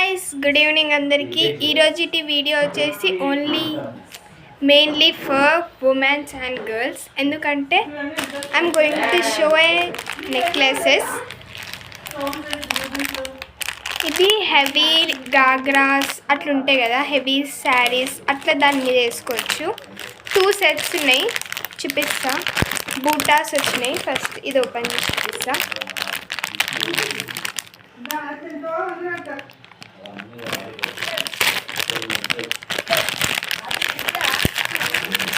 Guys good evening అందరికీ. ఈరోజుటి video వచ్చేసి mainly for womens and girls. ఎందుకంటే I'm going to show a necklaces. ఇది హెవీ గాగ్రాస్ అట్లా ఉంటాయి కదా, హెవీ శారీస్ అట్లా దాని మీద వేసుకోవచ్చు. 2 సెట్స్ ఉన్నాయి, చూపిస్తా. బూటాస్ వచ్చినాయి. ఫస్ట్ ఇది ఓపెన్ చేసి చూపిస్తా.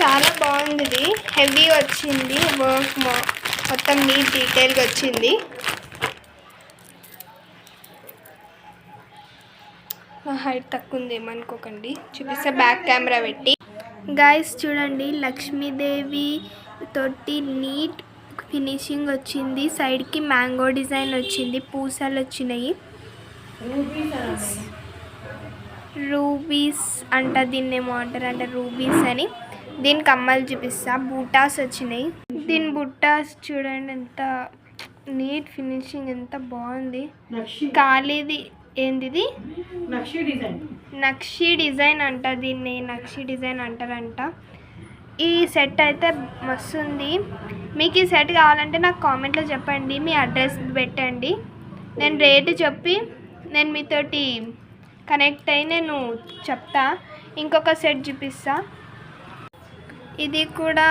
చాలా బాగుంది. ఇది హెవీ వచ్చింది, వర్క్ మొత్తం నీట్ డీటెయిల్గా వచ్చింది. హైట్ తక్కువ ఉంది ఏమనుకోకండి, చూపిస్తా బ్యాక్ కెమెరా పెట్టి. గాయస్ చూడండి, లక్ష్మీదేవి తోటి నీట్ ఫినిషింగ్ వచ్చింది. సైడ్కి మ్యాంగో డిజైన్ వచ్చింది, పూసలు వచ్చినాయి. రూబీస్ అంట, దీన్ని ఏమో అంటారు అంటే రూబీస్ అని. దీని కమ్మలు చూపిస్తా. బూటాస్ వచ్చినాయి. దీని బుట్టాస్ చూడండి ఎంత నీట్ ఫినిషింగ్, ఎంత బాగుంది. ఖాళీది ఏంది, నక్షి డిజైన్ అంట. దీన్ని నక్షి డిజైన్ అంటారంట. ఈ సెట్ అయితే మస్తు ఉంది. మీకు ఈ సెట్ కావాలంటే నాకు కామెంట్లో చెప్పండి, మీ అడ్రస్ పెట్టండి. నేను రేటు చెప్పి నేను మీతోటి కనెక్ట్ అయ్యి నేను చెప్తా. ఇంకొక సెట్ చూపిస్తా. ఇది కూడా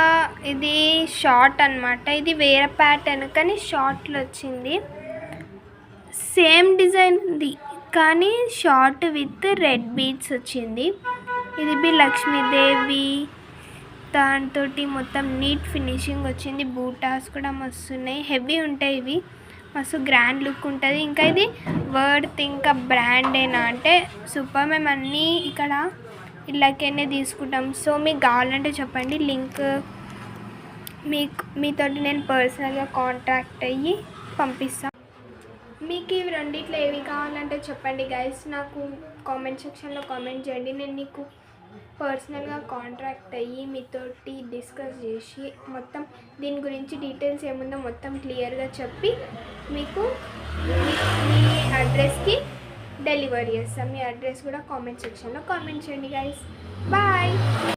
ఇది షార్ట్ అన్నమాట. ఇది వేరే ప్యాటర్న్ కానీ షార్ట్లో వచ్చింది. సేమ్ డిజైన్ ఉంది కానీ షార్ట్ విత్ రెడ్ బీడ్స్ వచ్చింది. ఇది లక్ష్మీదేవి దాంతో మొత్తం నీట్ ఫినిషింగ్ వచ్చింది. బూటాస్ కూడా మస్తు ఉన్నాయి, హెవీ ఉంటాయి. ఇవి మస్తు గ్రాండ్ లుక్ ఉంటుంది. ఇంకా ఇది వర్త్ ఇంకా బ్రాండేనా అంటే సూపర్. మేము అన్నీ ఇక్కడ ఇళ్ళకైనా తీసుకుంటాం. సో మీకు కావాలంటే చెప్పండి, లింక్ మీతోటి నేను పర్సనల్గా కాంటాక్ట్ అయ్యి పంపిస్తాను. మీకు ఇవి రెండిట్లో ఏవి కావాలంటే చెప్పండి గైస్, నాకు కామెంట్ సెక్షన్లో కామెంట్ చేయండి. నేను మీకు పర్సనల్గా కాంటాక్ట్ అయ్యి మీతోటి డిస్కస్ చేసి మొత్తం దీని గురించి డీటెయిల్స్ ఏముందో మొత్తం క్లియర్గా చెప్పి మీకు మీ అడ్రస్కి డెలివరీ చేస్తాం. మీ అడ్రస్ కూడా కామెంట్ సెక్షన్లో కామెంట్ చేయండి గైస్. బాయ్.